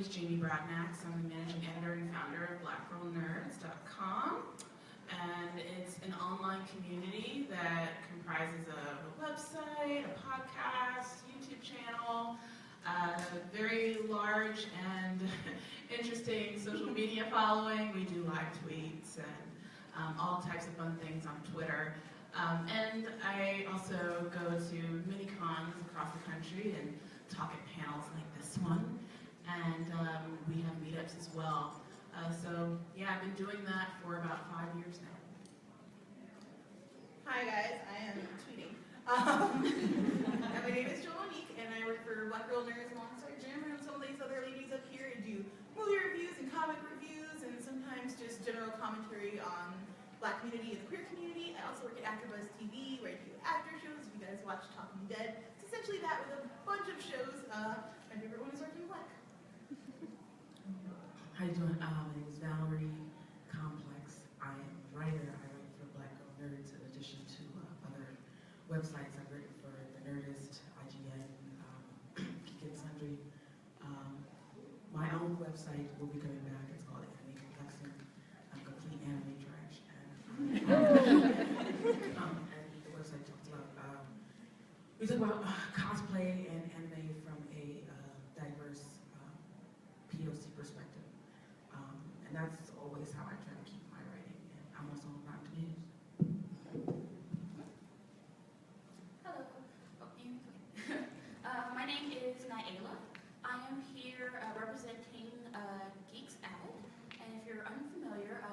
is Jamie Broadnax. I'm the managing editor and founder of blackgirlnerds.com. And it's an online community that comprises of a website, a podcast, YouTube channel, very large and interesting social media following. We do live tweets and all types of fun things on Twitter. And I also go to mini cons across the country and talk at panels like this one. And we have meetups as well. So yeah, I've been doing that for about 5 years now. Hi guys, I am tweeting. My name is Monique, and I work for Black Girl Nerds alongside Jim and some of these other ladies up here and do movie reviews and comic reviews and sometimes just general commentary on Black community and the queer community. I also work at AfterBuzz TV where I do after shows. If you guys watch Talking Dead, it's essentially that with a bunch of shows. My favorite one is Working Black. How you doing? My name is Valerie. Complex. I am a writer. I write for Black Girl Nerds in addition to other websites. I've written for The Nerdist, IGN, Geek and Sundry. My own website will be coming back. It's called Anime Complexion. I'm complete anime trash. And the website talks about, we talk about cosplay and anime from a diverse POC perspective. And that's always how I try to keep my writing. And I'm also on Rotten Tomatoes. Hello. My name is Kayla. I am here representing Geeks Out. And if you're unfamiliar,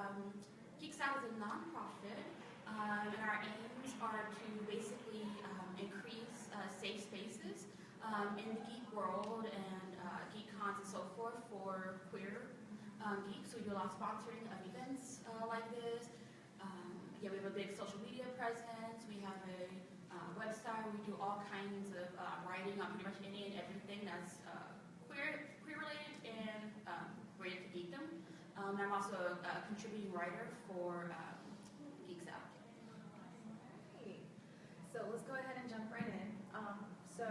Geeks Out is a nonprofit, and our aims are to basically increase safe spaces in the geek world and geek cons and so forth for queer geeks. So we do a lot of sponsoring of events like this. Yeah, we have a big social media presence. We have a website where we do all kinds of writing on pretty much any and everything that's queer related and related to geekdom. And I'm also a contributing writer for Geeks Out. Hey, so let's go ahead and jump right in. So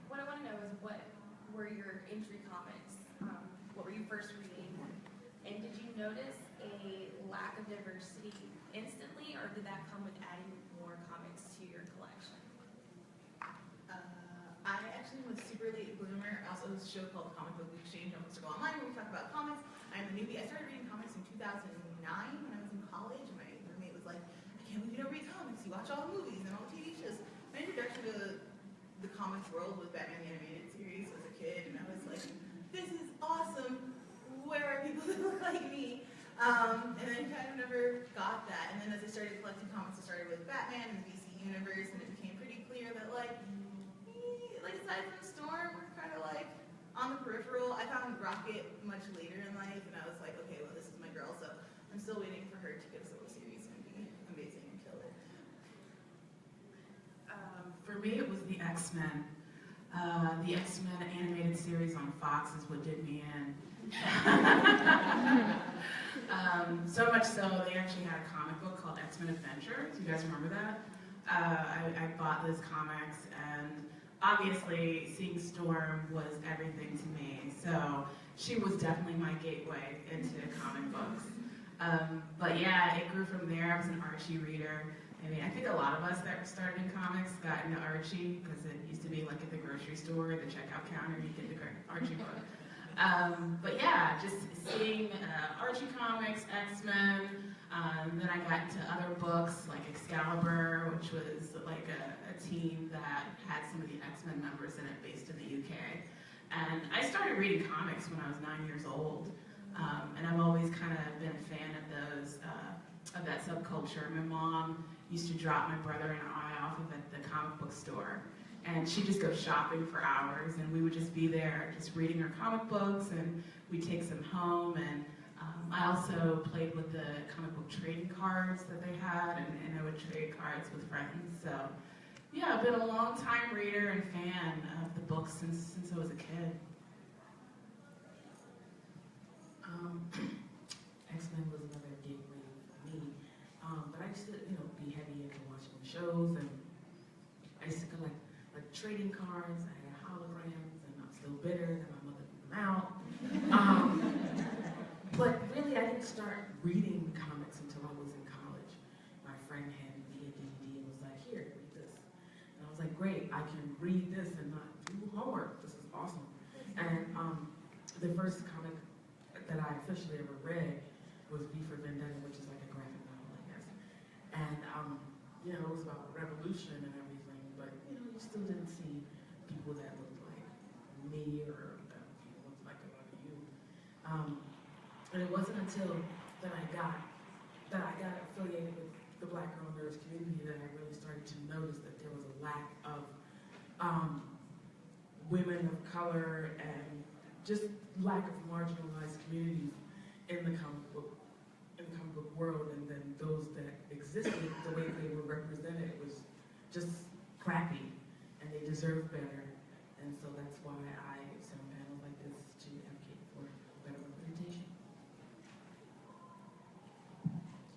what I want to know is what were your entry comics? What were you first reading? And did you notice a lack of diversity instantly, or did that come with adding more comics to your collection? I actually was super late bloomer. I also host a show called Comic Book Exchange on Instagram Online where we talk about comics. I'm a newbie. I started reading comics in 2009 when I was in college, and my roommate was like, I can't believe you don't read comics. You watch all the movies and all the TV shows. My introduction to the comics world was Batman the Animated Series as a kid, and I was like, this is awesome. Where are people that look like me? And then I kind of never got that. And then as I started collecting comics, I started with Batman and the DC universe, and it became pretty clear that like aside from Storm, we're kind of like on the peripheral. I found Rocket much later in life, and I was like, okay, well, this is my girl, so I'm still waiting for her to get a solo series and be amazing and kill it. For me, it was the X-Men. The X-Men animated series on Fox is what did me in. So much so, they actually had a comic book called X-Men Adventure. Do you guys remember that? I bought those comics, and obviously seeing Storm was everything to me. So she was definitely my gateway into comic books. But yeah, it grew from there. I was an Archie reader. I mean, I think a lot of us that started in comics got into Archie because it used to be like at the grocery store, the checkout counter, you get the Archie book. But yeah, just seeing Archie comics, X-Men, then I got into other books like Excalibur, which was like a team that had some of the X-Men members in it based in the UK. And I started reading comics when I was 9 years old, and I've always kind of been a fan of those, of that subculture. My mom used to drop my brother and I off of at the comic book store, and she'd just go shopping for hours, and we would just be there just reading her comic books, and we'd take some home. And I also played with the comic book trading cards that they had, and I would trade cards with friends. So yeah, I've been a long time reader and fan of the books since I was a kid. X-Men was another gateway for me, but I used to, be heavy into watching shows, and I used to collect like trading cards. I had holograms, and I'm still bitter that my mother out. But really, I didn't start reading comics until I was in college. My friend handed me a DVD and was like, here, read this. And I was like, great, I can read this and not do homework. This is awesome. And the first comic that I officially ever read was V for Vendetta, which is like a graphic novel, I guess. And, you know, it was about revolution and everything, but, you know, you still didn't see people that looked like me or that looked like a lot of you. And it wasn't until that I got affiliated with the Black Girl Nerds community that I really started to notice that there was a lack of women of color and just lack of marginalized communities in the comic book world, and then those that existed, the way they were represented was just crappy, and they deserve better. And so that's why I sit on panels like this to advocate for better representation.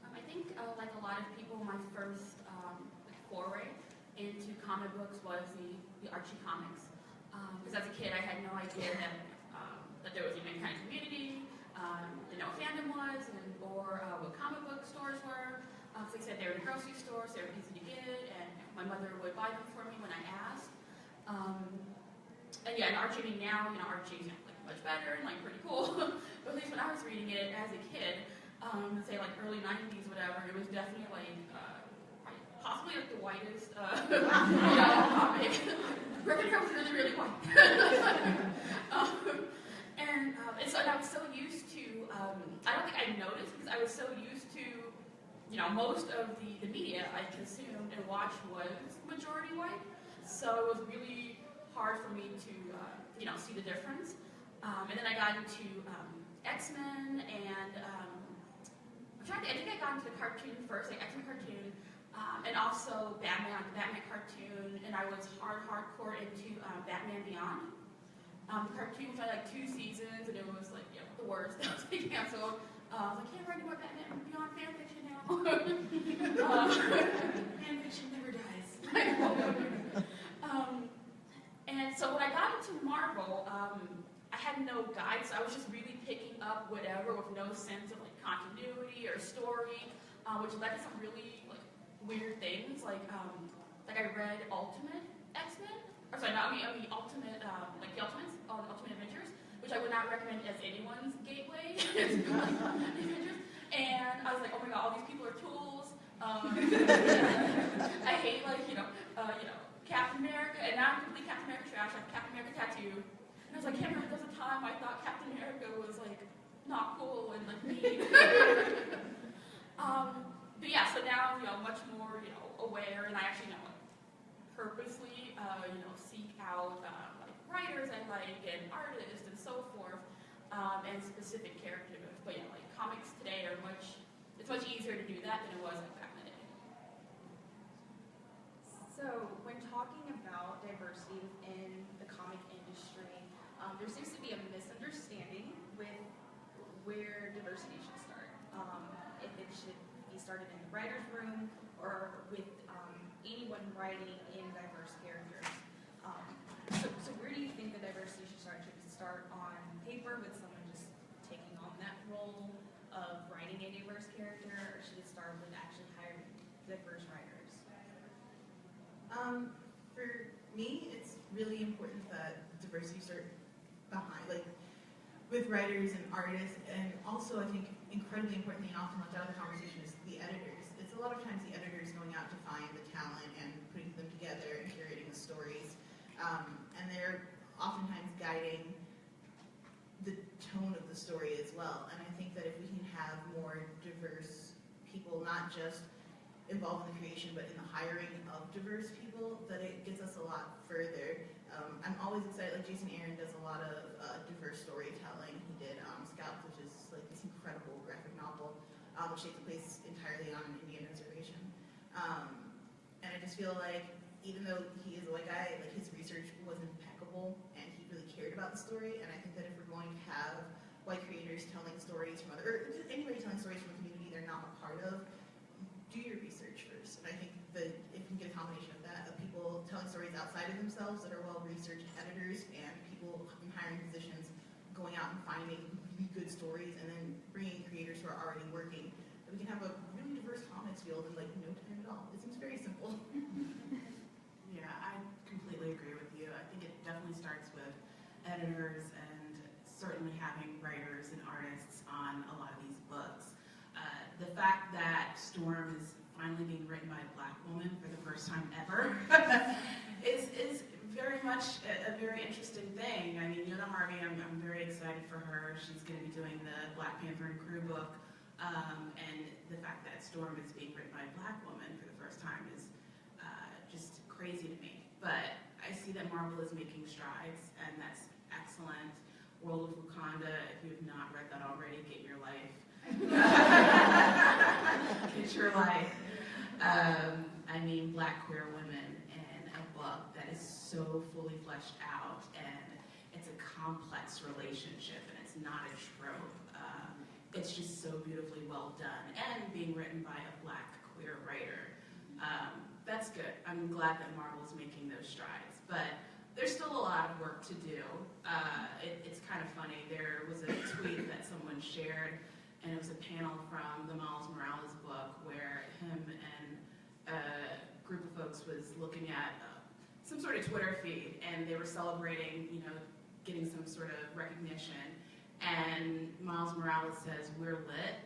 I think, like a lot of people, my first foray into comic books was the Archie comics. Because as a kid, I had no idea that there was even any kind of community, didn't know what fandom was, or what comic book stores were. Like I said, they were in the grocery stores, they were easy to get, and my mother would buy them for me when I asked. And yeah, and Archie, I mean, now, you know, Archie's like much better and like pretty cool. But at least when I was reading it as a kid, say like early 90s, whatever, it was definitely like possibly like the whitest comic. Griffin Hill was really, really white. And I was so used to, I don't think I noticed because I was so used to, you know, most of the media I consumed and watched was majority white. So it was really hard for me to, you know, see the difference. And then I got into X-Men and I think I got into the cartoon first, like X-Men cartoon, and also Batman cartoon, and I was hardcore into Batman Beyond. The cartoon was like 2 seasons, and it was like, you know, the worst. That was like canceled. I was like, can't write more Batman Beyond fanfiction now. Fanfiction never dies. And so when I got into Marvel, I had no guide, so I was just really picking up whatever with no sense of like continuity or story, which led to some really like weird things. Like I read Ultimate X-Men, or sorry, not I mean Ultimate, like the Ultimates, Ultimate Adventures, which I would not recommend as anyone's gateway. Adventures. And I was like, oh my god, all these people are tools. I hate like you know Captain America, and now I'm complete Captain America trash. I have Captain America tattoo. And I was like, can't remember there was a time I thought Captain America was like not cool and like mean. But yeah, so now you know much more aware, and I actually purposely seek out like writers I like and artists and so forth, and specific characters. But yeah, like comics today are it's much easier to do that than it was like back in the day. So when talking about diversity within the comic industry, there seems to be a misunderstanding with where diversity should start. If it should be started in the writer's room or with anyone writing in diverse characters. So where do you think the diversity should start? Should it start on paper with someone just taking on that role of writing a diverse character, or should it start with actually hiring diverse writers? For me, it's really important that diversity start behind, like with writers and artists, and also I think incredibly importantly and often left out of the conversation is the editors. It's a lot of times the editors going out to find the talent and putting them together and curating the stories, and they're oftentimes guiding the tone of the story as well. And I think that if we can have more diverse people, not just involved in the creation, but in the hiring of diverse people, that it gets us a lot further. I'm always excited, like Jason Aaron does a lot of diverse storytelling. He did Scouts, which is like this incredible graphic novel, which takes place entirely on an Indian reservation. And I just feel like, even though he is a white guy, like his research was impeccable, and he really cared about the story. And I think that if we're going to have white creators telling stories from or anybody telling stories from a community they're not a part of, do your research first. And I think that if you can get a combination of that, of people telling stories outside of themselves that are well-researched editors and people in hiring positions going out and finding really good stories and then bringing creators who are already working. And we can have a really diverse comics field in like no time at all. It seems very simple. Yeah, I completely agree with you. I think it definitely starts with editors and certainly having writers and artists on a lot of these books. The fact that Storm is finally being written by a Black woman for the first time ever is very much a very interesting thing. I mean, Yona Harvey, I'm very excited for her. She's going to be doing the Black Panther and Crew book, and the fact that Storm is being written by a Black woman for the first time is just crazy to me. But I see that Marvel is making strides, and that's excellent. World of Wakanda, if you have not read that already, get your life. Get your life. I mean, Black queer women in a book that is so fully fleshed out, and it's a complex relationship, and it's not a trope. It's just so beautifully well done, and being written by a Black queer writer. That's good. I'm glad that Marvel's making those strides, but there's still a lot of work to do. It's kind of funny. There was a tweet that someone shared, and it was a panel from the Miles Morales book where him and a group of folks was looking at some sort of Twitter feed, and they were celebrating, you know, getting some sort of recognition. And Miles Morales says, "We're lit."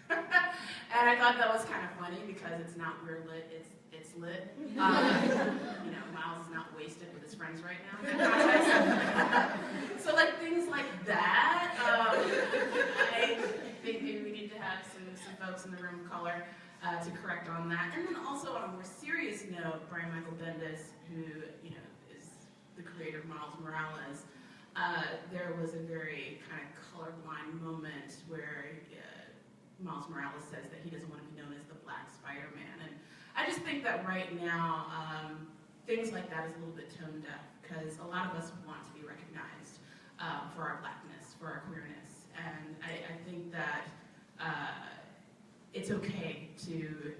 And I thought that was kind of funny because it's not "we're lit," it's lit. You know, Miles is not wasted with his friends right now in that context. So like things like that, I think maybe we need to have some folks in the room of color to correct on that. And then also on a more serious note, Brian Michael Bendis, who you know is the creator of Miles Morales, there was a very kind of colorblind moment where Miles Morales says that he doesn't want to be known as the Black Spider-Man. And I just think that right now, things like that is a little bit tone deaf, because a lot of us want to be recognized for our Blackness, for our queerness. And I think that it's okay to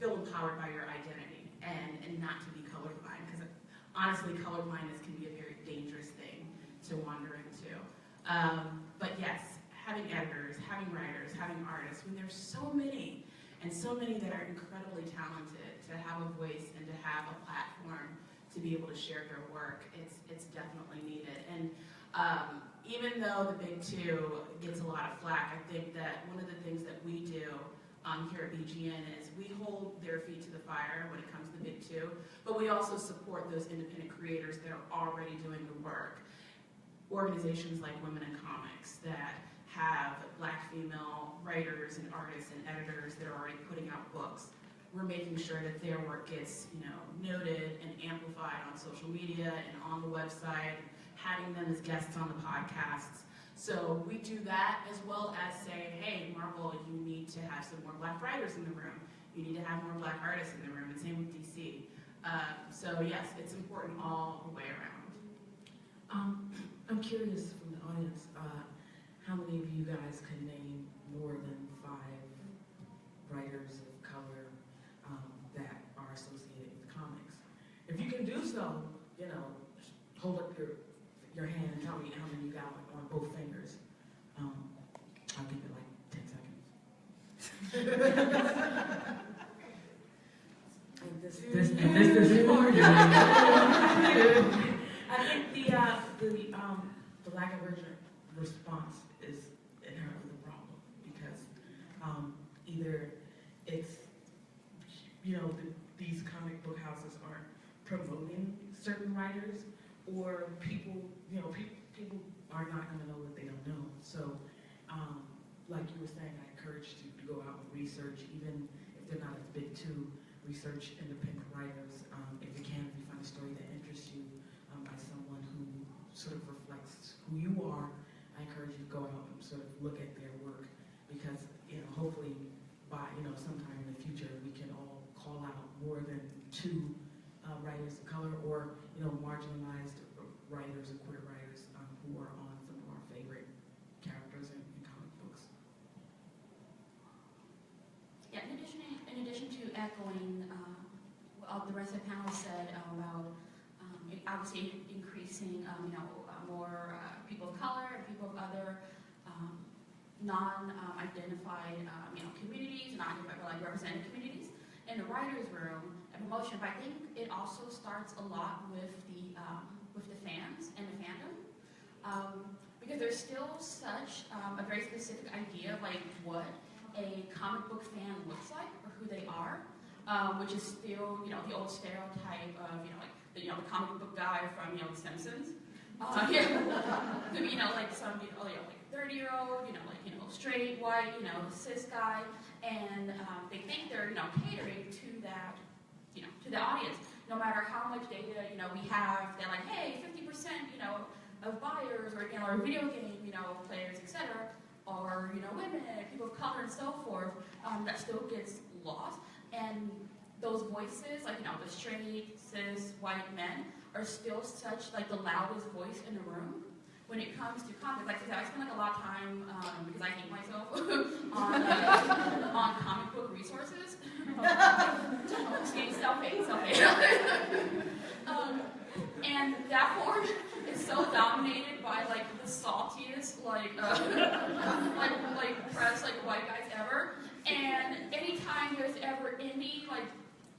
feel empowered by your identity and not to be colorblind, because honestly, colorblindness can be a very dangerous thing to wander into. But yes, having editors, having writers, having artists, when there's so many, and so many that are incredibly talented, to have a voice and to have a platform to be able to share their work, it's definitely needed. And even though the Big Two gets a lot of flack, I think that one of the things that we do here at BGN is we hold their feet to the fire when it comes to the Big Two, but we also support those independent creators that are already doing the work. Organizations like Women in Comics that have Black female writers and artists and editors that are already putting out books. We're making sure that their work gets, you know, noted and amplified on social media and on the website, having them as guests on the podcasts. So we do that, as well as say, hey, Marvel, you need to have some more Black writers in the room. You need to have more Black artists in the room, and same with DC. So yes, it's important all the way around. I'm curious from the audience, how many of you guys can name more than 5 writers of color that are associated with comics? If you can do so, you know, hold up your hand and tell me how many you got on both fingers. I'll give it like 10 seconds. And this is more. I think the lack of urgent response is inherently the problem, because either it's, you know, these comic book houses aren't promoting certain writers, or people, you know, people are not going to know what they don't know. So, like you were saying, I encourage you to go out and research, even if they're not at the Big Two. Research independent writers. If you can, if you find a story that interests you by someone who sort of reflects who you are, I encourage you to go out and sort of look at their work, because, you know, hopefully by, you know, sometime in the future we can all call out more than 2 writers of color, or, you know, marginalized writers or queer writers who are on some of our favorite characters in comic books. Yeah, in addition to echoing what all the rest of the panel said about obviously increasing, more people of color and people of other non-identified communities, non-identified represented communities in the writers' room and promotion. But I think it also starts a lot with the fans and the fandom, because there's still such a very specific idea of like what a comic book fan looks like or who they are, which is still the old stereotype of the comic book guy from The Simpsons. Could be like some like 30-year-old straight white cis guy, and they think they're catering to that to the audience. No matter how much data we have, they're like, hey, 50% of buyers or video game players, etc., are women, people of color, and so forth. That still gets lost, and those voices, like the straight cis white men, are still such like the loudest voice in the room when it comes to comics. Like I said, I spend like a lot of time because I hate myself on comic book resources. Self-hate. And that form is so dominated by like the saltiest press white guys ever. And anytime there's ever any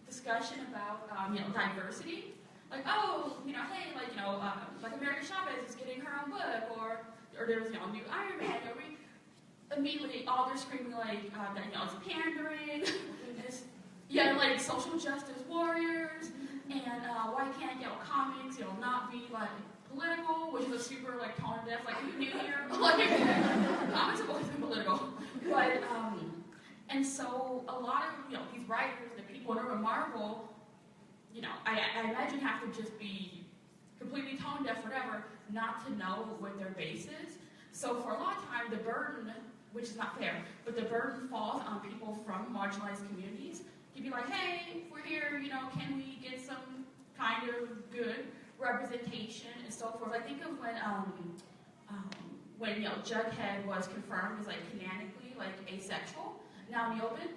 discussion about diversity, like hey, like America Chavez is getting her own book, or there's new Iron Man, immediately all they're screaming that it's pandering, it's like social justice warriors, and why can't comics not be political, which is a super tone deaf who knew here comics have always been political, but and so a lot of these writers, the people in urban Marvel, I imagine have to just be completely tone deaf, whatever, not to know what their base is. So for a lot of time, the burden, which is not fair, but the burden falls on people from marginalized communities. You'd be like, hey, we're here, can we get some kind of good representation and so forth. I think of when Jughead was confirmed as canonically asexual, now in the open.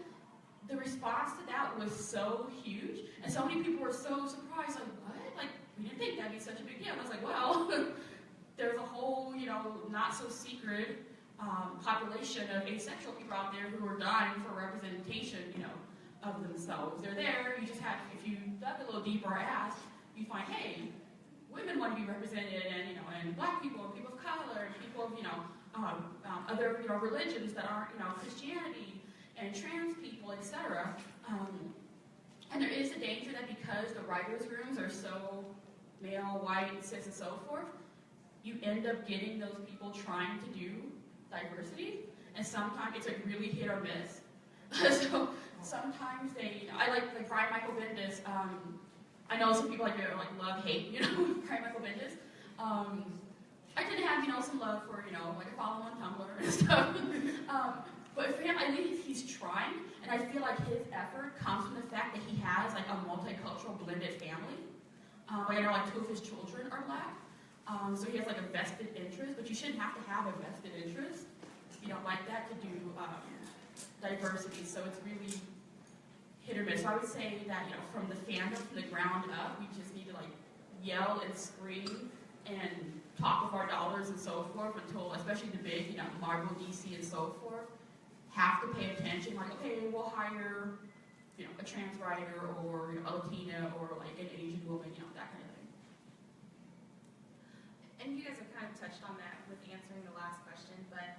The response to that was so huge, and so many people were so surprised, what? We didn't think that'd be such a big deal. I was like, well, there's a whole, not so secret population of asexual people out there who are dying for representation, of themselves. They're there. You just have, if you dug a little deeper or asked, you find, hey, women want to be represented, and black people, and people of color, and people of, other, religions that aren't, Christianity, and trans people, etc. And there is a danger that because the writers' rooms are so male, white, cis, and so forth, you end up getting those people trying to do diversity, and sometimes it's really hit or miss. So sometimes they, I like Brian Michael Bendis. I know some people love hate, Brian Michael Bendis. I did have some love for a follow on Tumblr and stuff. But for him, I think he's trying, and I feel like his effort comes from the fact that he has a multicultural blended family. I know two of his children are black, so he has a vested interest. But you shouldn't have to have a vested interest, like that to do diversity. So it's really hit or miss. So I would say that from the fandom, from the ground up, we just need to yell and scream and talk with our dollars and so forth until, especially the big Marvel, DC, and so forth, have to pay attention, okay, we'll hire, a trans writer or a Latina or an Asian woman, that kind of thing. And you guys have kind of touched on that with answering the last question, but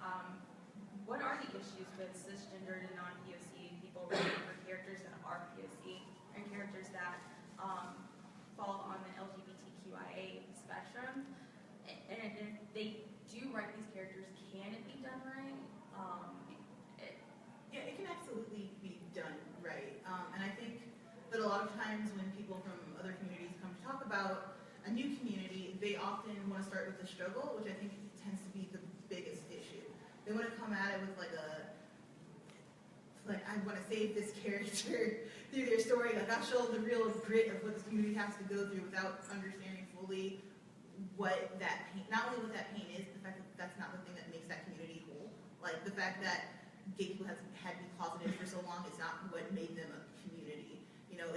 what are the issues with cisgendered and non-POC people writing for characters that are POC and characters that fall on the LGBTQIA spectrum? And if they do write these characters, can it be done right? Yeah, it can absolutely be done right. And I think that a lot of times when people from other communities come to talk about a new community, they often want to start with the struggle, which I think tends to be the biggest issue. They want to come at it with I want to save this character through their story. I'll show the real grit of what this community has to go through without understanding fully what that pain, not only what that pain is, but the fact that that's not the thing that makes that community whole. The fact that gay people had to be closeted for so long is not what made them a community.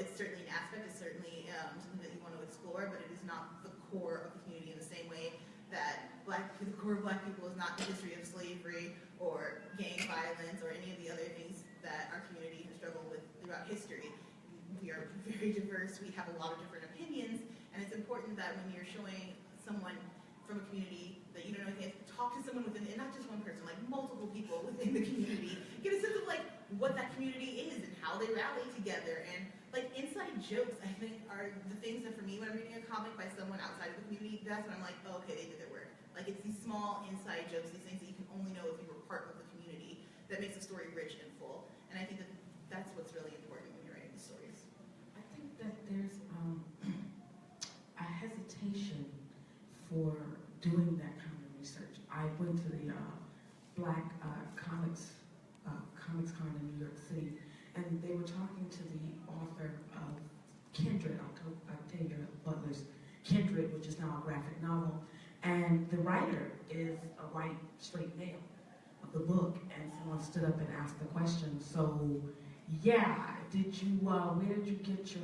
It's certainly an aspect, it's certainly something that you want to explore, but it is not the core of the community in the same way that the core of Black people is not the history of slavery or gang violence or any of the other things that our community has struggled with throughout history. We are very diverse, we have a lot of different opinions, and it's important that when you're showing someone from a community that you don't know anything, talk to someone within, and not just one person, like multiple people within the community, get a sense of like what that community is and how they rally together. And like inside jokes, I think, are the things that for me, when I'm reading a comic by someone outside of the community, that's when I'm like, oh, okay, they did their work. Like it's these small inside jokes, these things that you can only know if you were part of the community, that makes the story rich and full. And I think that that's what's really important when you're writing these stories. I think that there's a hesitation for doing that kind of research. I went to the Black ComicsCon in New York City, and they were talking to the author of Kindred, Octavia Butler's Kindred, which is now a graphic novel, and the writer is a white, straight male of the book, and someone stood up and asked the question, so, yeah, where did you get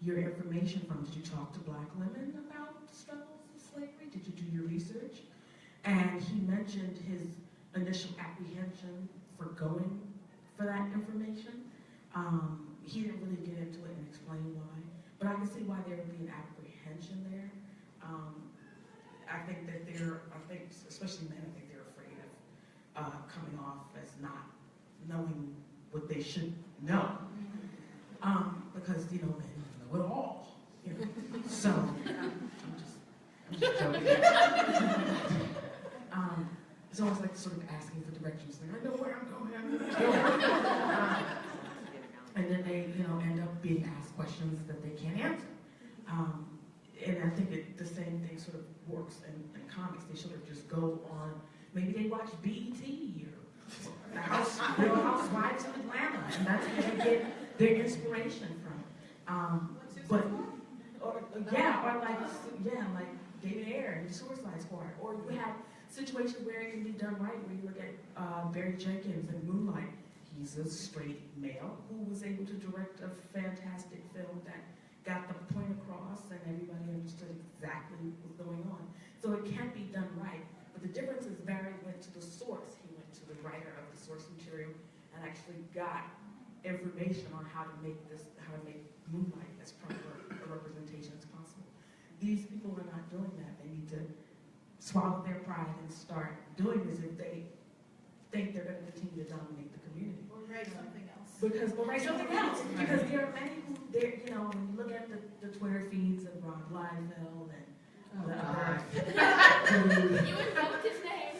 your information from? Did you talk to Black women about the struggles of slavery? Did you do your research? And he mentioned his initial apprehension for going for that information. He didn't really get into it and explain why, but I can see why there would be an apprehension there. I think that especially men, I think they're afraid of coming off as not knowing what they should know. Because, men know it all. So, I'm just joking. It's almost like sort of asking for directions. Like, I know where I'm going, I'm going to go. And then they, end up being asked questions that they can't answer. And I think the same thing sort of works in comics. They sort of just go on, maybe they watch BET or the Housewives of Atlanta, and that's where they get their inspiration from. Like David Ayer and Suicide Squad. Or you have situations where it can be done right, where you look at Barry Jenkins in Moonlight. He's a straight male who was able to direct a fantastic film that got the point across and everybody understood exactly what was going on. So it can be done right. But the difference is Barry went to the source. He went to the writer of the source material and actually got information on how to make Moonlight as proper a representation as possible. These people are not doing that. They need to swallow their pride and start doing this if they think they're going to continue to dominate the community. Or write something else. Because there are many who, when you look at the Twitter feeds of Rob Liefeld and You invoked his name.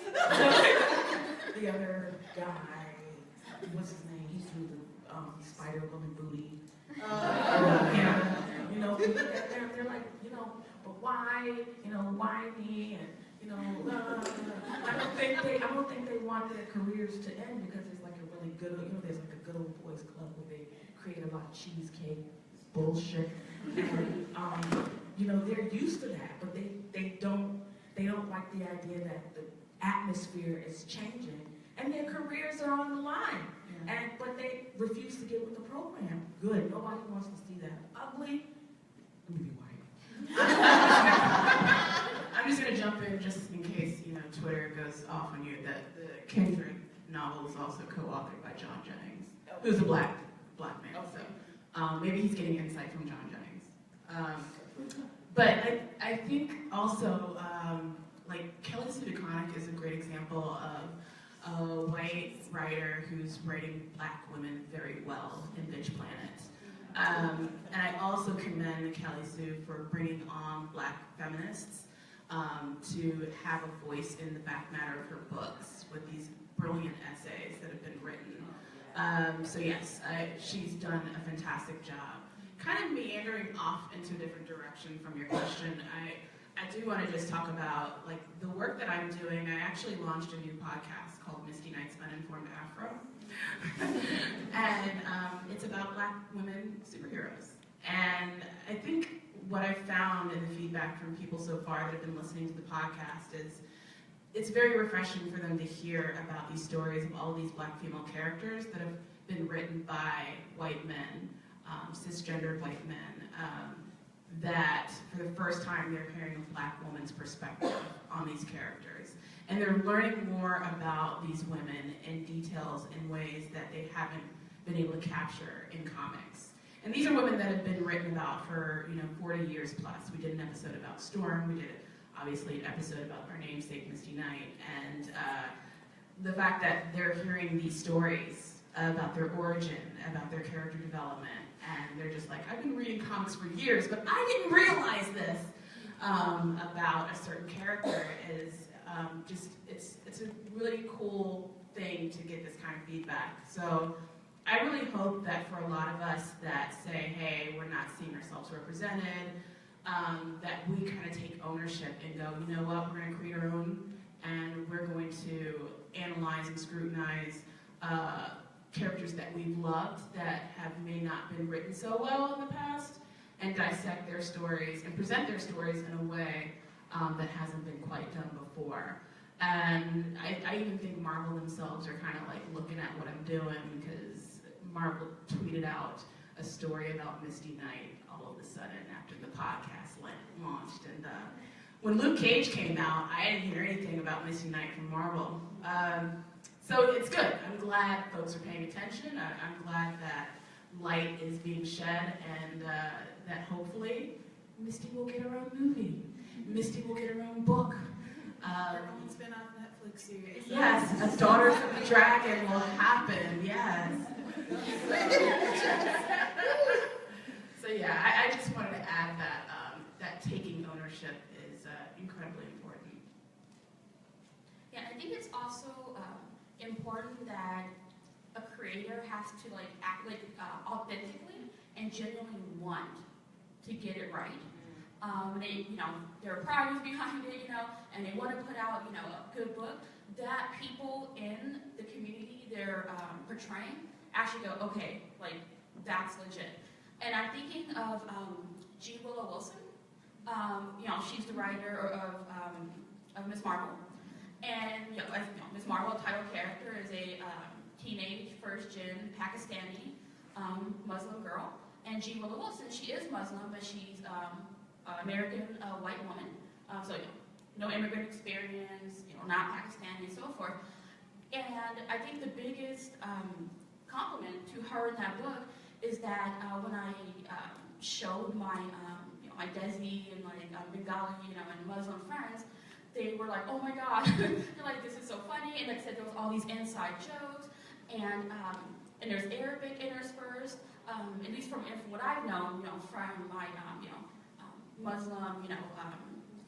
the other guy, what's his name? He threw the spider woman booty. They're like, but why? Why me? And I don't think they want their careers to end because there's like a really good, there's like a good old boys club where they create a lot of cheesecake bullshit, and they're used to that, but they don't like the idea that the atmosphere is changing and their careers are on the line. Yeah. But they refuse to get with the program. Good. Nobody wants to see that. Ugly. Let me be white. I'm just going to jump in just in case, Twitter goes off on you, that the Kindred novel is also co-authored by John Jennings, who's a black man. Okay. So maybe he's getting insight from John Jennings. But I think also, Kelly Sue DeConnick is a great example of a white writer who's writing Black women very well in Bitch Planet. And I also commend Kelly Sue for bringing on Black feminists to have a voice in the back matter of her books with these brilliant essays that have been written. So yes, she's done a fantastic job. Kind of meandering off into a different direction from your question, I do want to just talk about the work that I'm doing. I actually launched a new podcast called Misty Knight's Uninformed Afro. And it's about Black women superheroes. And I think what I've found in the feedback from people so far that have been listening to the podcast is it's very refreshing for them to hear about these stories of all of these Black female characters that have been written by white men, cisgendered white men, that for the first time they're hearing a Black woman's perspective on these characters. And they're learning more about these women in details in ways that they haven't been able to capture in comics. And these are women that have been written about for 40 years plus. We did an episode about Storm. We did obviously an episode about our namesake Misty Knight. And the fact that they're hearing these stories about their origin, about their character development, and they're just like, I've been reading comics for years, but I didn't realize this about a certain character is it's a really cool thing to get this kind of feedback. So I really hope that for a lot of us that say, hey, we're not seeing ourselves represented, that we kind of take ownership and go, you know what, we're going to create our own, and we're going to analyze and scrutinize characters that we've loved that have may not been written so well in the past, and dissect their stories and present their stories in a way that hasn't been quite done before. And I even think Marvel themselves are kind of like looking at what I'm doing, because Marvel tweeted out a story about Misty Knight all of a sudden after the podcast launched. And when Luke Cage came out, I didn't hear anything about Misty Knight from Marvel. So it's good. I'm glad folks are paying attention. I'm glad that light is being shed, and that hopefully Misty will get her own movie. Misty will get her own book. Her own spin-off Netflix series. Yes, a Daughters of the Dragon will happen, yes. So yeah, I just wanted to add that that taking ownership is incredibly important. Yeah, I think it's also important that a creator has to act authentically and genuinely want to get it right. They, there are priorities behind it, and they want to put out, a good book that people in the community they're portraying actually go, okay, that's legit. And I'm thinking of Joelle Wilson. She's the writer of Ms. Marvel. And, Ms. Marvel, title character, is a teenage, first-gen Pakistani Muslim girl. And Joelle Wilson, she is Muslim, but she's American white woman. So, no immigrant experience, not Pakistani and so forth. And I think the biggest compliment to her in that book is that when I showed my my Desi and Bengali, and Muslim friends, they were like, oh my God, they're like, this is so funny. And like I said, there was all these inside jokes, and there's Arabic interspersed, at least from what I've known, from my Muslim,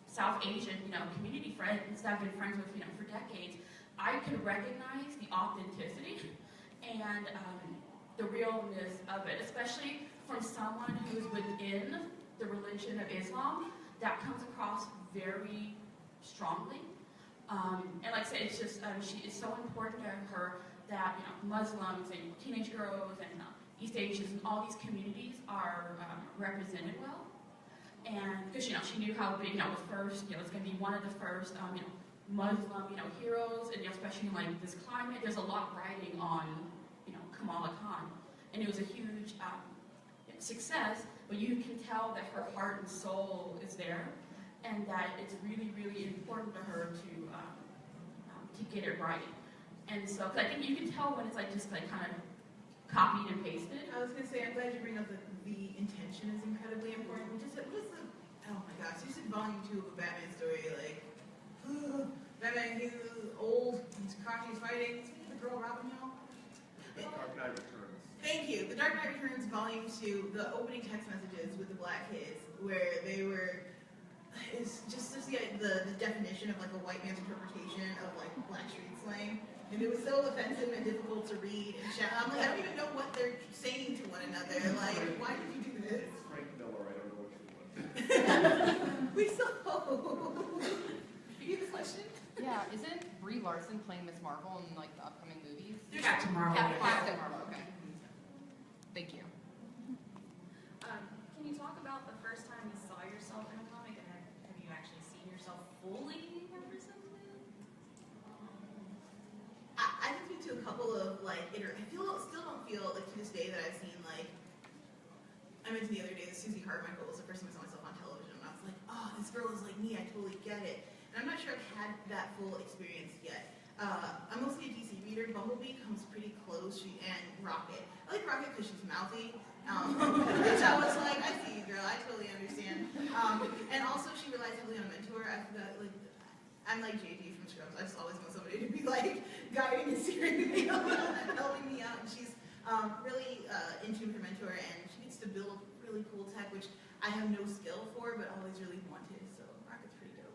South Asian, community friends that I've been friends with, for decades. I could recognize the authenticity and the realness of it, especially from someone who's within the religion of Islam. That comes across very strongly. And like I said, it's just, it's so important to her that, Muslims and teenage girls and East Asians and all these communities are represented well. And because, she knew how big, was first, it's going to be one of the first, Muslim, heroes, and especially in this climate, there's a lot riding on, Kamala Khan. And it was a huge success, but you can tell that her heart and soul is there, and that it's really, really important to her to get it right. And so, cause I think you can tell when it's just kind of copied and pasted. I was gonna say, I'm glad you bring up that the intention is incredibly important. What is the, oh my gosh, you said volume 2 of a Batman story, Batman, he's old, he's cocky, he's fighting, the girl Robin, The Dark Knight Returns. Thank you. The Dark Knight Returns volume 2, the opening text messages with the black kids, where they were, it's just the definition of a white man's interpretation of black street slang. And it was so offensive and difficult to read and shout. I'm I don't even know what they're saying to one another. Why did you do this? Frank Miller, I don't know what you're doing. We saw. You get the question? Yeah, isn't Brie Larson playing Ms. Marvel in the upcoming movies? Captain Marvel. Captain Marvel, okay. Thank you. Can you talk about the first time you saw yourself in a comic, and have you actually seen yourself fully represented? I can speak to a couple of I still don't feel to this day that I've seen I mentioned the other day that Susie Carmichael was the first time I saw myself girl is like me, I totally get it. And I'm not sure I've had that full experience yet. I'm mostly a DC reader. Bumblebee comes pretty close, and Rocket. I like Rocket because she's mouthy. Which I was like, I see you, girl. I totally understand. And also, she relies heavily on a mentor. I forgot, like, I'm like JD from Scrubs. I just always want somebody to be like guiding and steering me and helping me out. And she's really in tune with her mentor, and she gets to build really cool tech, which I have no skill for, but always really wanted. So Rocket's pretty dope.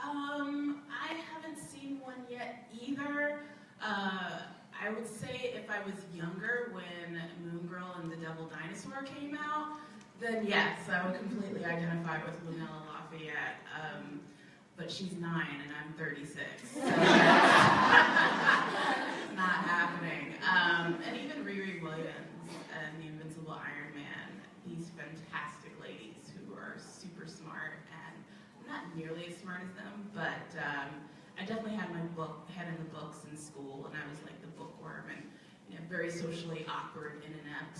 I haven't seen one yet either. I would say if I was younger when Moon Girl and the Devil Dinosaur came out, then yes, I would completely identify with Lunella Lafayette. But she's 9 and I'm 36. So not happening. And even Riri Williams and the Invincible Iron Man, these fantastic ladies who are super smart and not nearly as smart as them, but I definitely had my head in the books in school, and I was like the bookworm and very socially awkward and inept,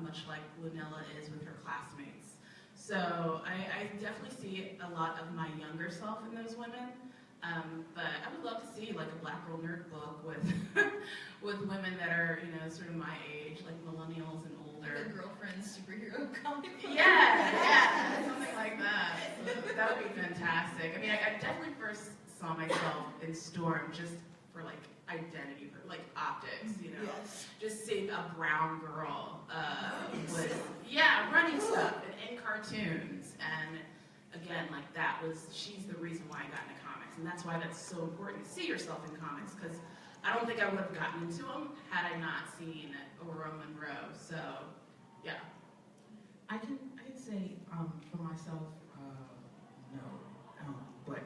much like Lunella is with her classmates. So I definitely see a lot of my younger self in those women, but I would love to see like a Black Girl Nerd book with with women that are sort of my age, like millennials and older. Like a girlfriend superhero comic book. Yeah, something like that. So that would be fantastic. I mean, I definitely first saw myself in Storm just for like identity, for like optics, Yes. just seeing a brown girl with running stuff and in cartoons, and again, like she's the reason why I got into comics, and that's why that's so important to see yourself in comics, because I don't think I would have gotten into them had I not seen Aurora Monroe. So yeah. I can say for myself, no, but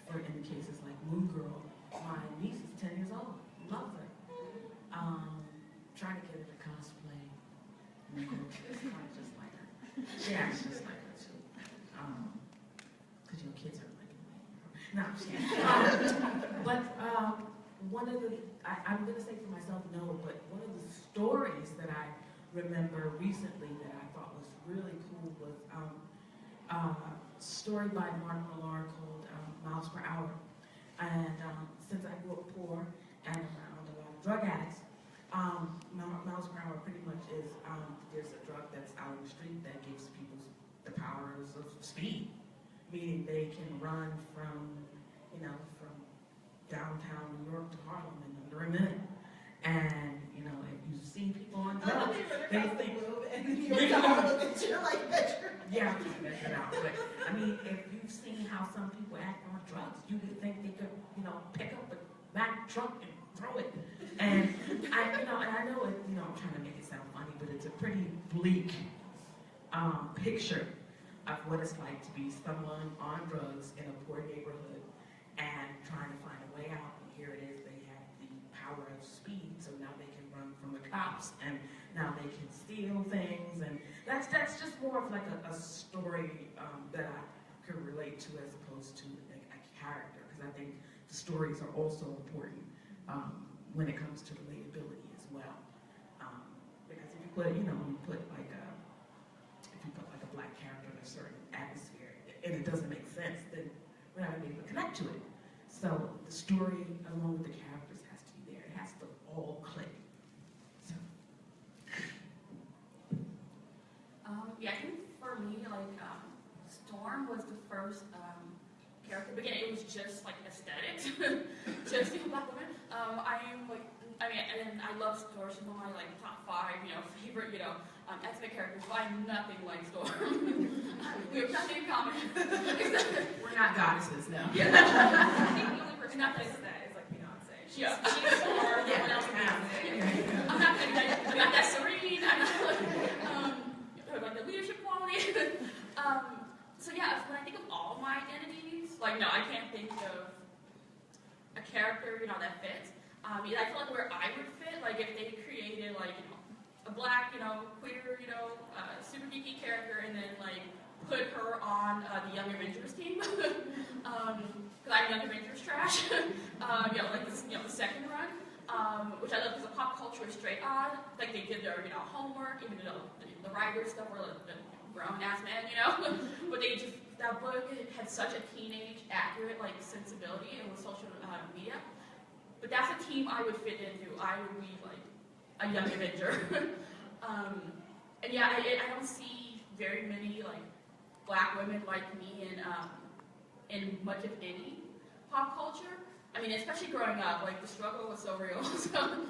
for in cases like Moon Girl, my niece is 10 years old, loves her. Trying to get her to cosplay. Moon Girl, she's kind of just like her. She acts just like her too. Because your kids are like me. No, I'm just kidding. But one of the, I'm going to say for myself, no, but one of the stories that I remember recently that I thought was really cool was a story by Martin Millar called Miles Per Hour. And since I grew up poor and around a lot of drug addicts, Miles Per Hour pretty much is, there's a drug that's out on the street that gives people the powers of speed, meaning they can run from downtown New York to Harlem in under a minute. And, if you've seen people on drugs, they think, yeah, I can't measure it out. But I mean, if you've seen how some people act on drugs, you would think they could, pick up a Mack truck and throw it. And I know it, I'm trying to make it sound funny, but it's a pretty bleak picture of what it's like to be someone on drugs in a poor neighborhood and trying to find a way out. And here it is, they have the power of speed, so now they can run from the cops, and now they can steal things, and that's just more of like a story that I could relate to as opposed to like a character, because I think the stories are also important when it comes to relatability as well. Because if you put, if you put like a black character in a certain atmosphere and it doesn't make sense, then we're not going to be able to connect to it. So the story along with the characters has to be there. It has to all click. So. I think for me, like, Storm was the first character. But again, it was just like aesthetics, just being a black woman. And I love Storm. She's one of my top 5, favorite, X-Men characters. But I'm nothing like Storm. We have nothing in common. We're not goddesses, no. I think the only person that does that is like Beyonce. She's Storm. Yeah, Everyone else is Beyonce. I'm not that serene. I'm not like the leadership quality. So yeah, when I think of all my identities, no, I can't think of a character, that fits. I feel like where I would fit, if they created a black, queer, super geeky character, and then put her on the Young Avengers team, because I'm Young Avengers trash. The second run, which I love because the pop culture is straight on. They did their homework, even though the writer stuff were the grown ass men, but they just that book had such a teenage, accurate like sensibility, and with social media. But that's a team I would fit into. I would be like a young Avenger. And yeah, I don't see very many like Black women like me in much of any pop culture. I mean, especially growing up, like the struggle was so real. So,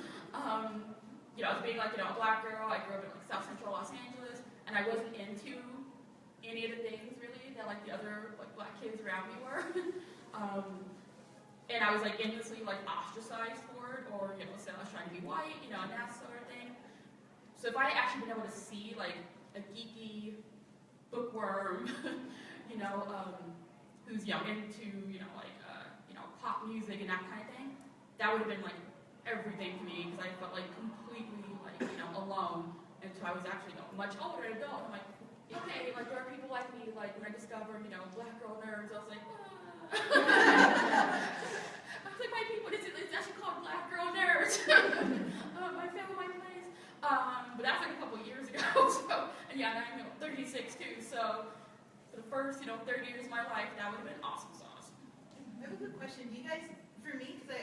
you know, as being like, you know, a Black girl, I grew up in like South Central Los Angeles, and I wasn't into any of the things really that like the other like Black kids around me were. And I was like endlessly like ostracized for it, or you know, said I was trying to be white, you know, and that sort of thing. So if I had actually been able to see like a geeky bookworm, you know, who's young into, you know, like you know, pop music and that kind of thing, that would have been like everything to me, because I felt like completely like, you know, alone until I was actually, you know, much older and adult. I'm like, okay, like there are people like me. Like when I discovered, you know, Black girl nerds, I was like, I was like, my people, it's actually called Black girl nerds. My family, my place. But that's like a couple years ago. So, and yeah, and I'm, you know, 36 too. So for the first, you know, 30 years of my life, that would have been awesome sauce. I have a good question. Do you guys, for me, because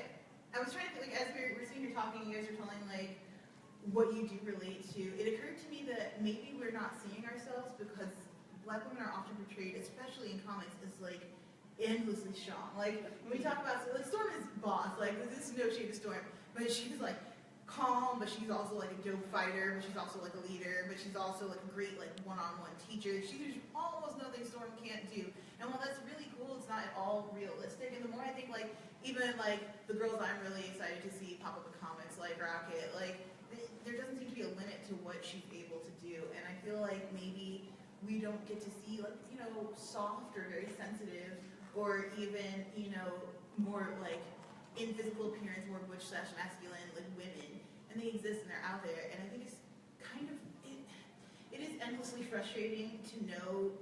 I was trying to think, like, as we're sitting here talking, you guys are telling, like, what you do relate to. It occurred to me that maybe we're not seeing ourselves because Black women are often portrayed, especially in comics, as, like, endlessly strong. Like, when we talk about, so, like, Storm is boss. Like, this is no shade to Storm. But she's, like, calm, but she's also, like, a dope fighter, but she's also, like, a leader, but she's also, like, a great, like, one-on-one teacher. There's almost nothing Storm can't do. And while that's really cool, it's not at all realistic. And the more I think, like, even, like, the girls I'm really excited to see pop up in comics, like Rocket, like, there doesn't seem to be a limit to what she's able to do. And I feel like maybe we don't get to see, like, you know, soft or very sensitive, or even, you know, more, like, in physical appearance, more butch/masculine, like, women. And they exist and they're out there. And I think it's kind of, it is endlessly frustrating to know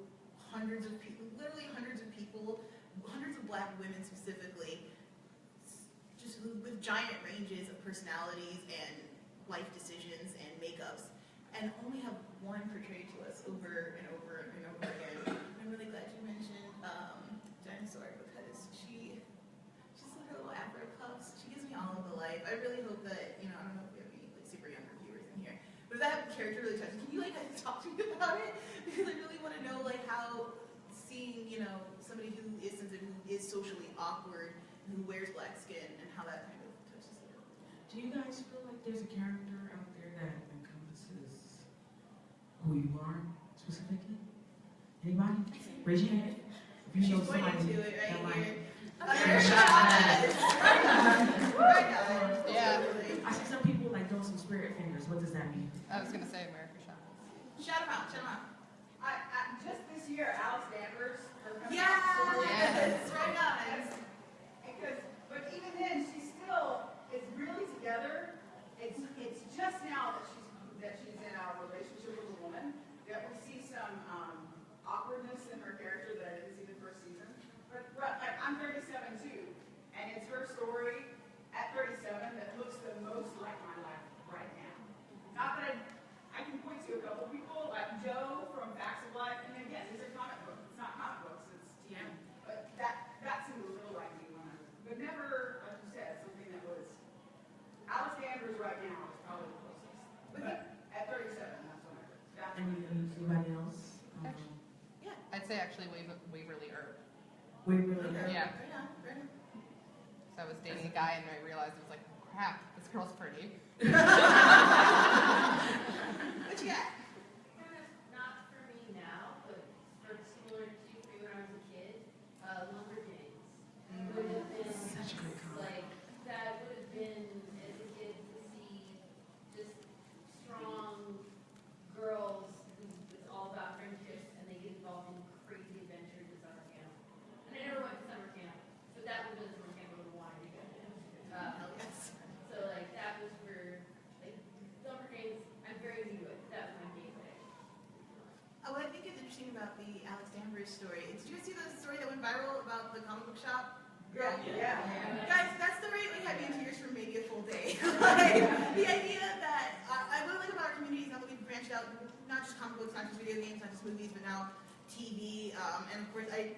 hundreds of people, literally hundreds of people, hundreds of Black women specifically, just with giant ranges of personalities and life decisions and makeups, and only have one portrayed to us over and over and over again. I'm really glad you mentioned Dinosaur, because she's like her little Afro puffs. She gives me all of the life. I really hope that, you know, I don't know if we have any like super younger viewers in here, but if that character really touches, can you like talk to me about it? Because I really want to know like how seeing, you know, somebody who is sensitive, who is socially awkward, who wears Black skin, and how that kind of touches it. Do you guys feel like there's a character out there that encompasses who you are specifically? Anybody? Raise your hand. If you know She's pointing somebody to it right that here. like, Right on. Yeah. I see some people like doing some spirit fingers. What does that mean? I was gonna say America Shot. Shout him out, shout him out. Just this year, Alice Danvers. Yes, right on. But even then, she still is really together. It's just now that she's in a relationship with a woman that we see some awkwardness in her character that I didn't see the first season. But I'm 37 too, and it's her story at 37 that looks the most like my life right now. Not that I can point to a couple people like Joe from Facts of Life, and again, these are comic books. It's not comic books. It's Yeah. But that seemed a little like me when I was, but never, like you said, something that was. Alice Danvers right now is probably the closest. But at 37, that's what I heard. Anybody else? Yeah. I'd say actually Waverly Herb. Waverly. Yeah. Right on, right on. So I was dating a guy and I realized it was like, crap, this girl's pretty. What you got? Kind of not for me now, but sort of similar to when I was a kid, Lumberjanes. Would have been Such a great comic. like that would have been as a kid to see just strong girls who it's all about friendships and they get involved in crazy adventures at summer camp. And I never went to summer camp, but that one was summer camp I would want to go to. Hell yes. So like that was for like Lumberjanes. I'm very new to it. That was my gateway. Oh, what I think is interesting about the Alex Danvers story. Did you guys see the story that went viral about the comic book shop? Yeah. Guys, that story like had me in tears for maybe a full day. Like the idea that I really like about our communities now that we've branched out, not just comic books, not just video games, not just movies, but now TV TV, and of course I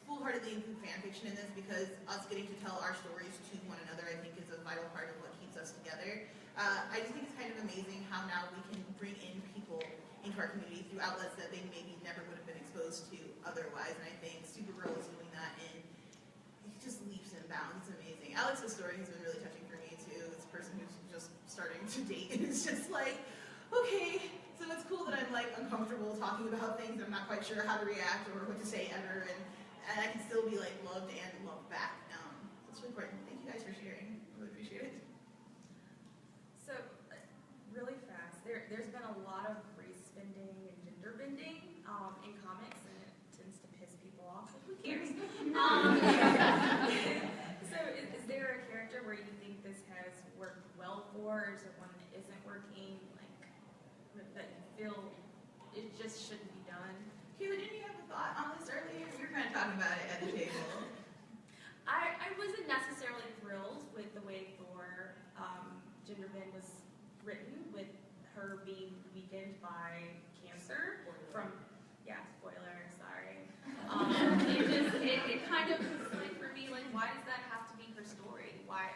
full-heartedly include fan fiction in this because us getting to tell our stories to one another I think is a vital part of what keeps us together. I just think it's kind of amazing how now we can bring in people into our community through outlets that they maybe never would have been exposed to otherwise, and I think Supergirl is doing that, and it just leaps and bounds. It's amazing. Alex's story has been really touching for me too. This person who's just starting to date, and it's just like, okay, so it's cool that I'm like uncomfortable talking about things I'm not quite sure how to react or what to say ever, and I can still be like loved and loved back. It's really important. Thank you guys for sharing. I really appreciate it. So, really fast, there's been a lot of race bending and gender bending in comics, and it tends to piss people off, but who cares? So, is there a character where you think this has worked well for, or is there one that isn't working, like, that you feel it just shouldn't be done? Kayla, didn't you have a thought on this earlier? You were kind of talking about it at the table. I wasn't necessarily thrilled with the way Thor gender bend was written, with her being weakened by cancer from, spoiler, sorry. It kind of was like, for me, like, why does that have to be her story? Why?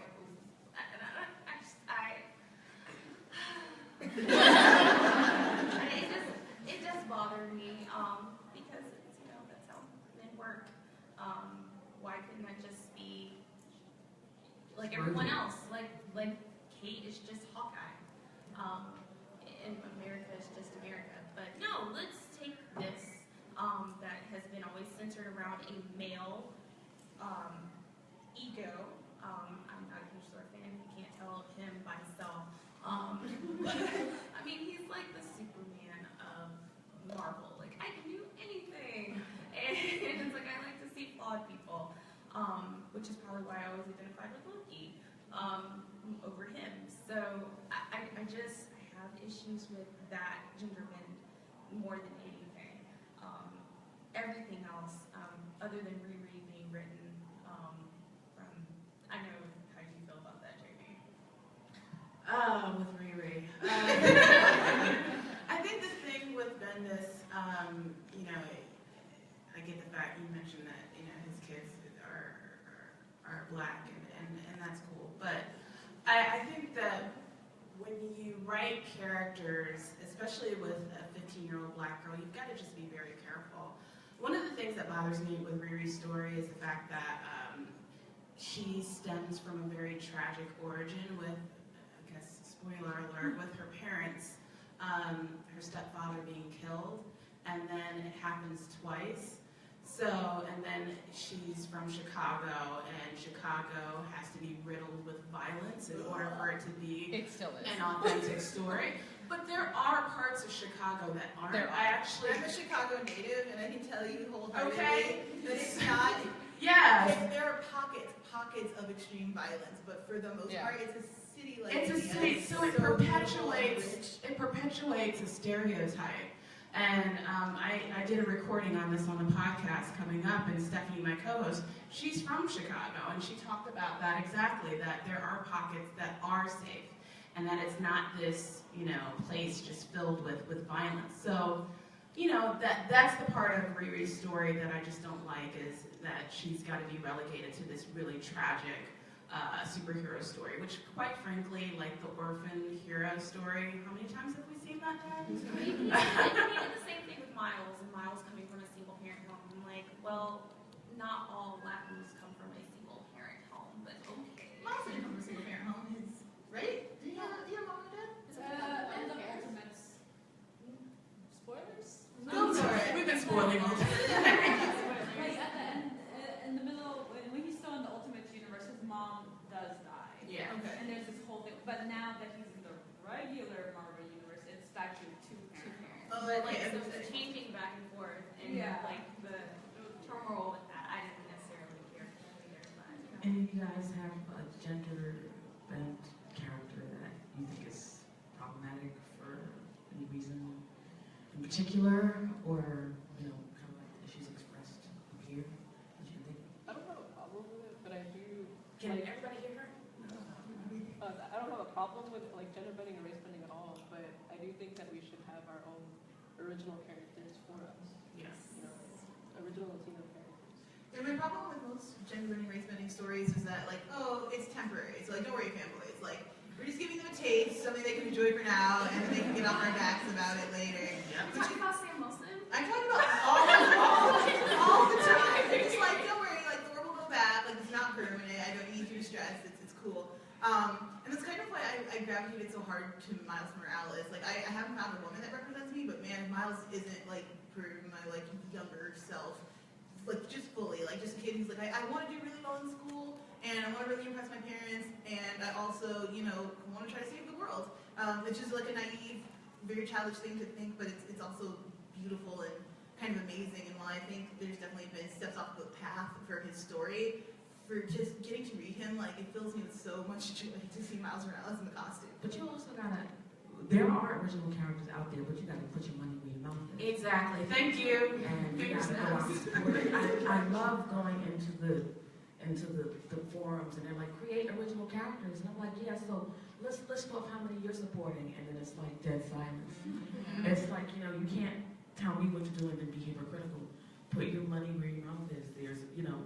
It just bothered me because it's, that's how men work. Why couldn't that just be like everyone else? Like Kate is just Hawkeye, and America is just America. But no, let's take this that has been always centered around a male ego. I'm not a huge Thor fan. You can't tell him by himself. I mean, he's like the Superman of Marvel. Like, I can do anything. And it's like, I like to see flawed people, which is probably why I always identified with Loki over him. So I have issues with that gender bend more than anything. Everything else, other than Riri being written from, I know how you feel about that, Jamie. With Riri. I think the thing with Bendis, I get the fact you mentioned that, his kids are black, and that's cool. But I think that when you write characters, especially with a 15-year-old black girl, you've got to just be very careful. One of the things that bothers me with Riri's story is the fact that she stems from a very tragic origin with, I guess, spoiler alert, with her parents, her stepfather being killed, and then it happens twice. So, and then she's from Chicago, and Chicago has to be riddled with violence in order for it to be an authentic story. But there are parts of Chicago that aren't. I'm a Chicago native, and I can tell you wholeheartedly that it's not. Yeah. There are pockets of extreme violence, but for the most part, it's a city like it's a city, so it perpetuates a stereotype. And I did a recording on this on the podcast coming up, and Stephanie, my co-host, she's from Chicago, and she talked about that exactly, that there are pockets that are safe, and that it's not this, place just filled with violence. So, that's the part of Riri's story that I just don't like, is that she's got to be relegated to this really tragic superhero story, which, quite frankly, like the orphan hero story, how many times have we seen that, Dad? We did the same thing with Miles, and Miles coming from a single-parent home. I'm like, well, not all Latins come from a single-parent home, but okay. Miles didn't come from a single-parent home, right? Do you have mom and dad? And the Ultimates. Spoilers? Go for it. We've been spoiling all Right at the end, in the middle, when he's still in the Ultimates universe, his mom does die. Yeah. Okay. And there's this whole thing, but now that he's in the regular Marvel universe, it's back to two parents. Oh, But okay. so the changing back and forth, and like the turmoil with that, I didn't necessarily care for either. But, And you guys have a gender-bent character that you think is problematic for any reason in particular, or, kind of like the issues expressed here that you think? I don't have a problem with it, but I do. Can everybody hear her? I don't have a problem with gender bending or race bending at all, but I do think that we should have our own original characters for us. Yes. original Latino characters. And my problem with most gender-bending, race-bending stories is that, like, oh, it's temporary. So, like, don't worry, fanboys. Like, we're just giving them a taste, something they can enjoy for now, and then they can get off our backs about it later. Are you talking about Sam Wilson? I'm talking about all the time. It's like, don't worry, like, the world will go bad. Like, it's not permanent. I don't need you to stress. It's cool. And that's kind of why I gravitated so hard to Miles Morales. Like, I haven't found a woman that represents me, but man, Miles isn't, like, for my, like, younger self. Like, just fully. Like, just a kid who's like, I want to do really well in school, and I want to really impress my parents, and I also, you know, want to try to save the world. Which is, like, a naive, very childish thing to think, but it's also beautiful and kind of amazing. And while I think there's definitely been steps off the path for his story, for just getting to read him, like, it fills me with so much joy to see Miles Morales in the costume. But you also gotta, there are original characters out there, but you gotta put your money where your mouth is. Exactly. Thank you. And you gotta go out and support it. I love going into the forums, and they're like, create original characters, and I'm like, yeah, so let's list off how many you're supporting, and then it's like dead silence. It's like, you know, you can't tell me what to do and then be hypocritical. Put your money where your mouth is. There's, you know,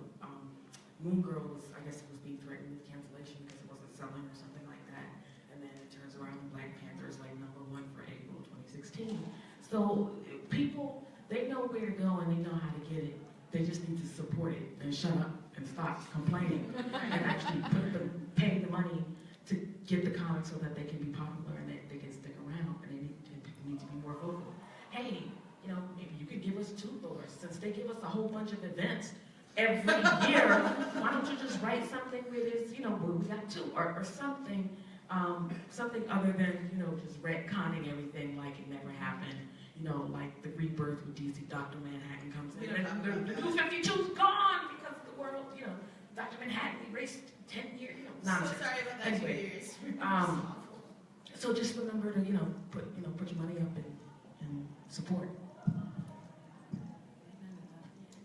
Moon Girl was, I guess it was being threatened with cancellation because it wasn't selling or something like that, and then it turns around and Black Panther is like #1 for April 2016. So people, they know where to go and they know how to get it. They just need to support it and shut up and stop complaining and actually pay the money to get the comics so that they can be popular and they can stick around, and they need to be more vocal. Hey, you know, maybe you could give us 2 Thors, since they give us a whole bunch of events every year. Why don't you just write something where there's, you know, we got 2 or something, something other than, you know, just retconning everything like it never happened. You know, like the rebirth with DC, Dr. Manhattan comes in, and the New 52's gone because the world, you know, Dr. Manhattan erased 10 years, you know, nonsense. So sorry about that, Anyway, 2 years. So just remember to, you know, put your money up and support.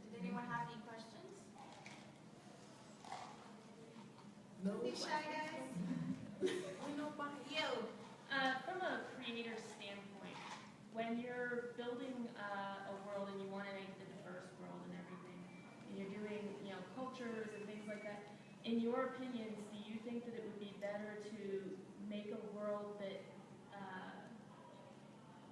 Did anyone have any questions? No. Be shy, guys. Yo. From a creator standpoint, when you're building a world and you want to make the diverse world and everything, and you're doing, you know, cultures and things like that, in your opinions, do you think that it would be better to make a world that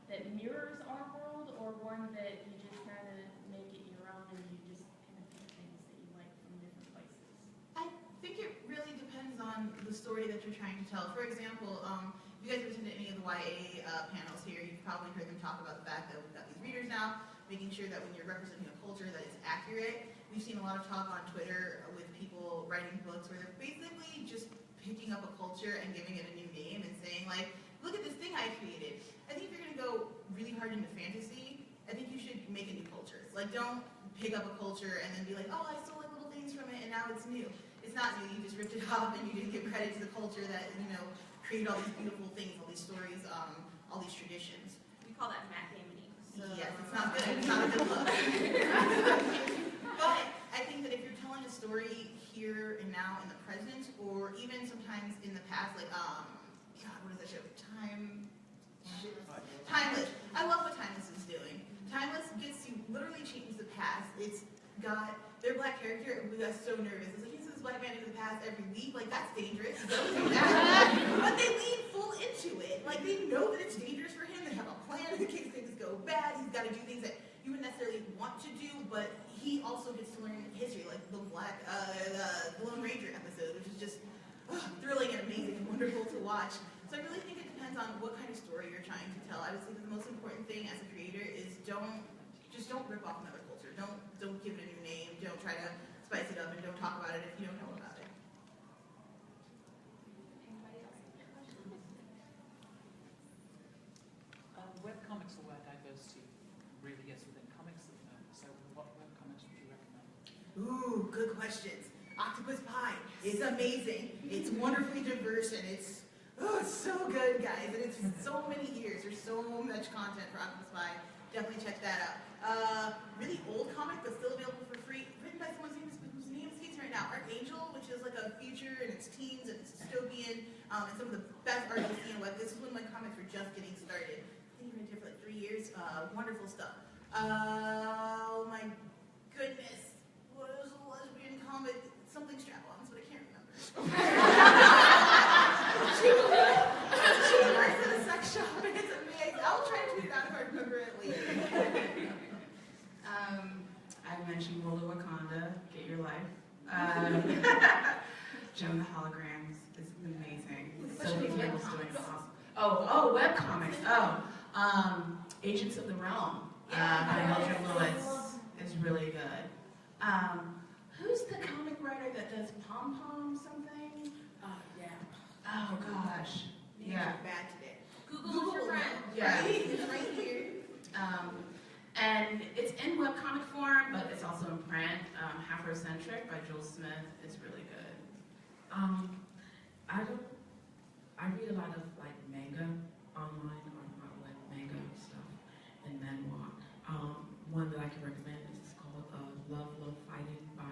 that mirrors our world, or one that you just kind of make it your own and you just kind of pick things that you like from different places? I think it really depends on the story that you're trying to tell. For example, if you guys have attended any of the YA panels here, you've probably heard them talk about the fact that we've got these readers now, making sure that when you're representing a culture that it's accurate. We've seen a lot of talk on Twitter with people writing books where they're basically just picking up a culture and giving it a new name and saying, like, look at this thing I created. I think if you're going to go really hard into fantasy, I think you should make a new culture. Like, don't pick up a culture and then be like, oh, I stole like little things from it and now it's new. It's not new. You just ripped it off and you didn't give credit to the culture that, you know, created all these beautiful things, all these stories, all these traditions. We call that macadamia. So. Yes, it's not good. It's not a good look. But I think that if you're telling a story here and now in the present, or even sometimes in the past, like, God, what is that show? Timeless. I love what Timeless is doing. Timeless gets to literally change the past. It's got their Black character, we got so nervous. It's like, he says Black man into the past every week. Like, that's dangerous. Don't do that. But they lean full into it. Like, they know that it's dangerous for him. They have a plan in case things go bad. He's got to do things that you wouldn't necessarily want to do, but he also gets to learn history, like the Lone Ranger episode, which is just thrilling and amazing and wonderful to watch. So I really think it depends on what kind of story you're trying to tell. I would say that the most important thing as a creator is don't rip off another culture. Don't give it a new name. Don't try to spice it up, and don't talk about it if you don't know about it. Anybody else have any questions? Webcomics are where diversity really is within comics at the moment. So what webcomics would you recommend? Ooh, good questions. Octopus Pie is amazing. It's wonderfully diverse, and it's so good, guys. And it's so many years. There's so much content for Octopus Pie. Definitely check that out. Really old comic, but still available for free. Written by someone whose name escapes me right now. Archangel, which is like a future, and it's teens, and it's dystopian, and some of the best art you'll see in web. This is when my comics were just getting started. I think you've been here for like 3 years. Wonderful stuff. My Exuberantly. I mentioned World of Wakanda, Get Your Life. Joan the Holograms is amazing. Sylvie Campbell's doing awesome. Oh, webcomics. Agents of the Realm by Mildred Lewis is really good. Who's the comic writer that does Pom Pom something? Yeah. Oh gosh. Yeah. Bad today. Google your friend. Yeah. It's right here. And it's in webcomic form, but it's also in print. Afrocentric by Joel Smith is really good. I read a lot of like manga online or like manga stuff and manhwa. One that I can recommend is called Love Fighting by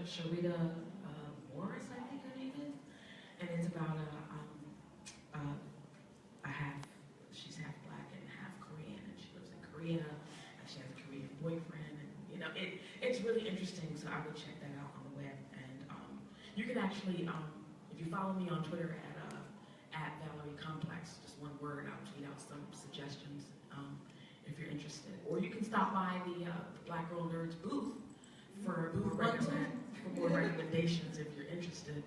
Sharita Morris, I think her name is, and it's about she's half black and half Korean, and she lives in Korea, and she has a Korean boyfriend, and it's really interesting. So I would check that out on the web, and you can actually, if you follow me on Twitter at Valerie Complex, just one word, I'll tweet out some suggestions if you're interested, or you can stop by the Black Girl Nerds booth for more recommendations if you're interested.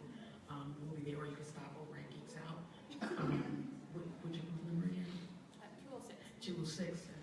We'll be there, or you can stop over at Geeks Out. What's your booth number again? 206. 206.